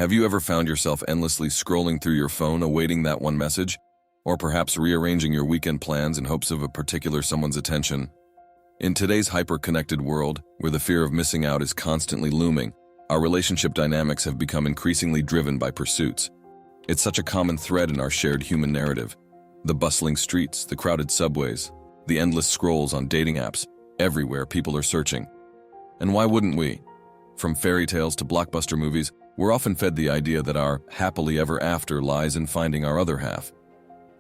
Have you ever found yourself endlessly scrolling through your phone awaiting that one message? Or perhaps rearranging your weekend plans in hopes of a particular someone's attention? In today's hyper-connected world, where the fear of missing out is constantly looming, our relationship dynamics have become increasingly driven by pursuits. It's such a common thread in our shared human narrative. The bustling streets, the crowded subways, the endless scrolls on dating apps, everywhere people are searching. And why wouldn't we? From fairy tales to blockbuster movies, we're often fed the idea that our happily ever after lies in finding our other half.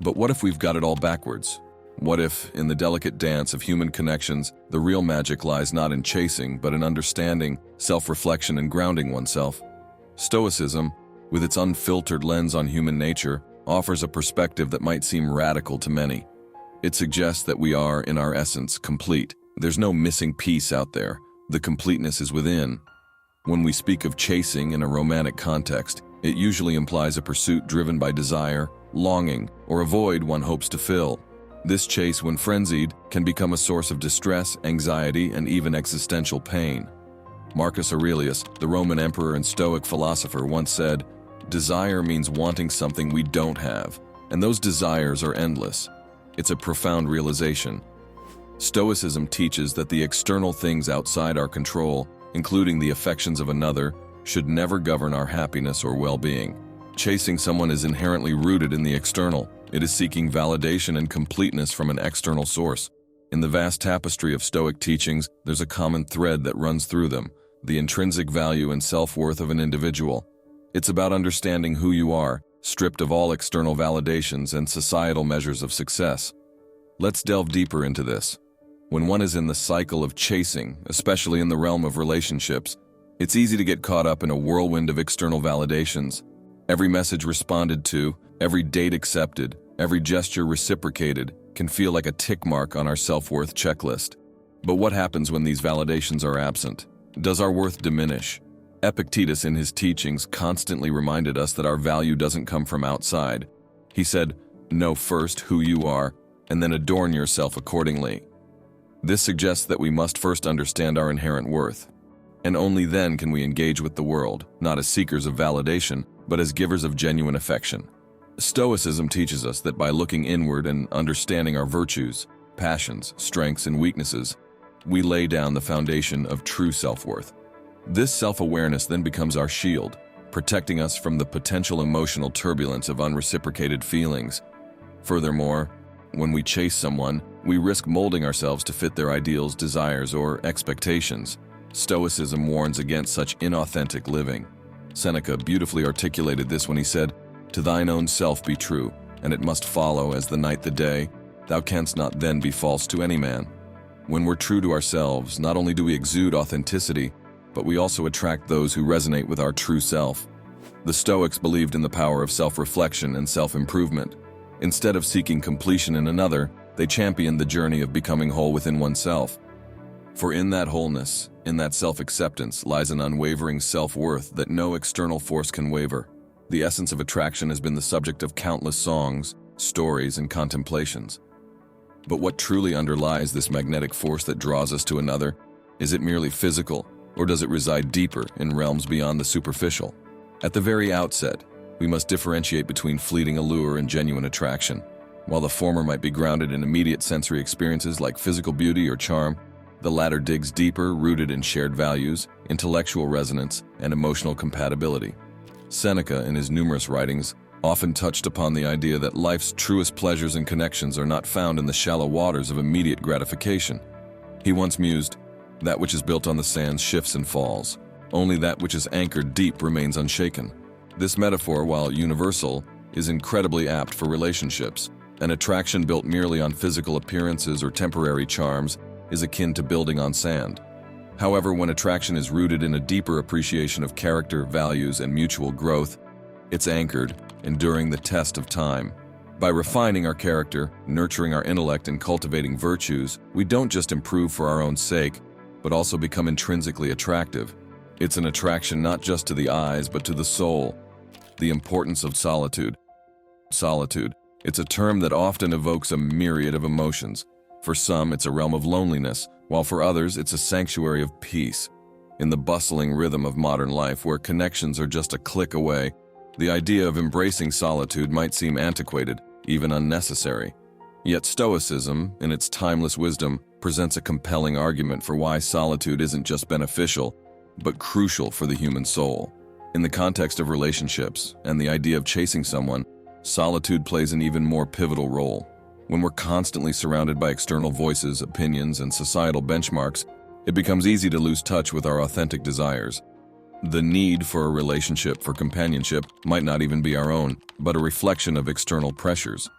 But what if we've got it all backwards? What if, in the delicate dance of human connections, the real magic lies not in chasing, but in understanding, self-reflection, and grounding oneself? Stoicism, with its unfiltered lens on human nature, offers a perspective that might seem radical to many. It suggests that we are, in our essence, complete. There's no missing piece out there. The completeness is within. When we speak of chasing in a romantic context, it usually implies a pursuit driven by desire, longing, or a void one hopes to fill. This chase, when frenzied, can become a source of distress, anxiety, and even existential pain. Marcus Aurelius, the Roman emperor and Stoic philosopher, once said, "Desire means wanting something we don't have, and those desires are endless." It's a profound realization. Stoicism teaches that the external things outside our control, including the affections of another, should never govern our happiness or well-being. Chasing someone is inherently rooted in the external. It is seeking validation and completeness from an external source. In the vast tapestry of Stoic teachings, there's a common thread that runs through them: the intrinsic value and self-worth of an individual. It's about understanding who you are, stripped of all external validations and societal measures of success. Let's delve deeper into this. When one is in the cycle of chasing, especially in the realm of relationships, it's easy to get caught up in a whirlwind of external validations. Every message responded to, every date accepted, every gesture reciprocated can feel like a tick mark on our self-worth checklist. But what happens when these validations are absent? Does our worth diminish? Epictetus in his teachings constantly reminded us that our value doesn't come from outside. He said, "Know first who you are, and then adorn yourself accordingly." This suggests that we must first understand our inherent worth. And only then can we engage with the world, not as seekers of validation, but as givers of genuine affection. Stoicism teaches us that by looking inward and understanding our virtues, passions, strengths, and weaknesses, we lay down the foundation of true self-worth. This self-awareness then becomes our shield, protecting us from the potential emotional turbulence of unreciprocated feelings. Furthermore, when we chase someone, we risk molding ourselves to fit their ideals, desires, or expectations. Stoicism warns against such inauthentic living. Seneca beautifully articulated this when he said, "To thine own self be true, and it must follow as the night the day. Thou canst not then be false to any man." When we're true to ourselves, not only do we exude authenticity, but we also attract those who resonate with our true self. The Stoics believed in the power of self-reflection and self-improvement. Instead of seeking completion in another, they championed the journey of becoming whole within oneself. For in that wholeness, in that self-acceptance, lies an unwavering self-worth that no external force can waver. The essence of attraction has been the subject of countless songs, stories, and contemplations. But what truly underlies this magnetic force that draws us to another? Is it merely physical, or does it reside deeper in realms beyond the superficial? At the very outset, we must differentiate between fleeting allure and genuine attraction. While the former might be grounded in immediate sensory experiences like physical beauty or charm, the latter digs deeper, rooted in shared values, intellectual resonance, and emotional compatibility. Seneca, in his numerous writings, often touched upon the idea that life's truest pleasures and connections are not found in the shallow waters of immediate gratification. He once mused, "That which is built on the sands shifts and falls. Only that which is anchored deep remains unshaken." This metaphor, while universal, is incredibly apt for relationships. An attraction built merely on physical appearances or temporary charms is akin to building on sand. However, when attraction is rooted in a deeper appreciation of character, values, and mutual growth, it's anchored, enduring the test of time. By refining our character, nurturing our intellect, and cultivating virtues, we don't just improve for our own sake, but also become intrinsically attractive. It's an attraction not just to the eyes, but to the soul. The importance of solitude. Solitude. It's a term that often evokes a myriad of emotions. For some, it's a realm of loneliness, while for others, it's a sanctuary of peace. In the bustling rhythm of modern life where connections are just a click away, the idea of embracing solitude might seem antiquated, even unnecessary. Yet Stoicism, in its timeless wisdom, presents a compelling argument for why solitude isn't just beneficial, but crucial for the human soul. In the context of relationships and the idea of chasing someone, solitude plays an even more pivotal role. When we're constantly surrounded by external voices, opinions, and societal benchmarks, it becomes easy to lose touch with our authentic desires. The need for a relationship, for companionship, might not even be our own, but a reflection of external pressures.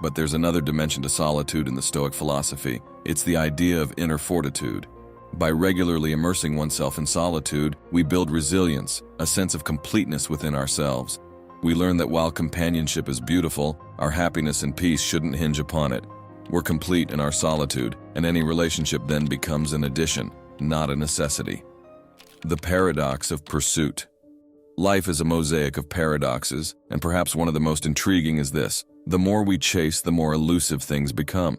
But there's another dimension to solitude in the Stoic philosophy. It's the idea of inner fortitude. By regularly immersing oneself in solitude, we build resilience, a sense of completeness within ourselves. We learn that while companionship is beautiful, our happiness and peace shouldn't hinge upon it. We're complete in our solitude, and any relationship then becomes an addition, not a necessity. The paradox of pursuit. Life is a mosaic of paradoxes, and perhaps one of the most intriguing is this: the more we chase, the more elusive things become.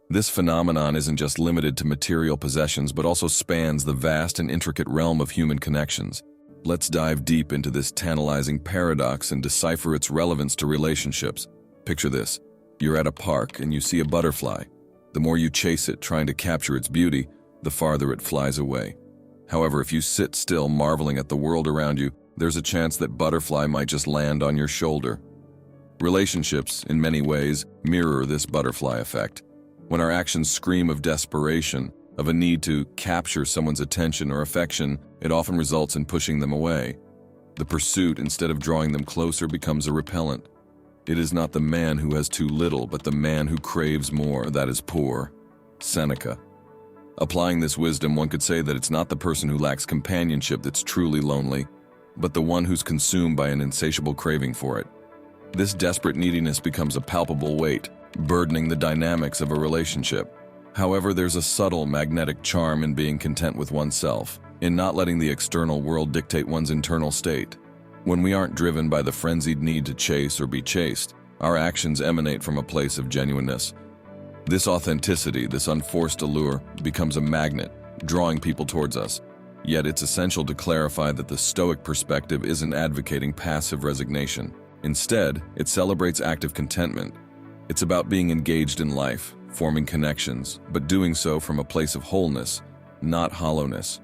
This phenomenon isn't just limited to material possessions, but also spans the vast and intricate realm of human connections. Let's dive deep into this tantalizing paradox and decipher its relevance to relationships. Picture this: you're at a park and you see a butterfly. The more you chase it, trying to capture its beauty, the farther it flies away. However, if you sit still, marveling at the world around you, there's a chance that butterfly might just land on your shoulder. Relationships, in many ways, mirror this butterfly effect. When our actions scream of desperation, of a need to capture someone's attention or affection, it often results in pushing them away. The pursuit, instead of drawing them closer, becomes a repellent. It is not the man who has too little, but the man who craves more that is poor. Seneca. Applying this wisdom, one could say that it's not the person who lacks companionship that's truly lonely, but the one who's consumed by an insatiable craving for it. This desperate neediness becomes a palpable weight, burdening the dynamics of a relationship. However, there's a subtle magnetic charm in being content with oneself, in not letting the external world dictate one's internal state. When we aren't driven by the frenzied need to chase or be chased, our actions emanate from a place of genuineness. This authenticity, this unforced allure, becomes a magnet, drawing people towards us. Yet it's essential to clarify that the Stoic perspective isn't advocating passive resignation. Instead, it celebrates active contentment. It's about being engaged in life, forming connections, but doing so from a place of wholeness, not hollowness.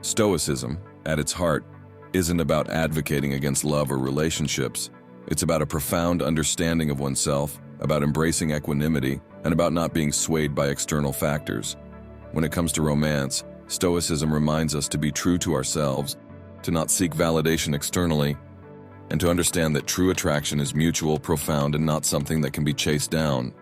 Stoicism, at its heart, isn't about advocating against love or relationships. It's about a profound understanding of oneself, about embracing equanimity, and about not being swayed by external factors. When it comes to romance, Stoicism reminds us to be true to ourselves, to not seek validation externally, and to understand that true attraction is mutual, profound, and not something that can be chased down.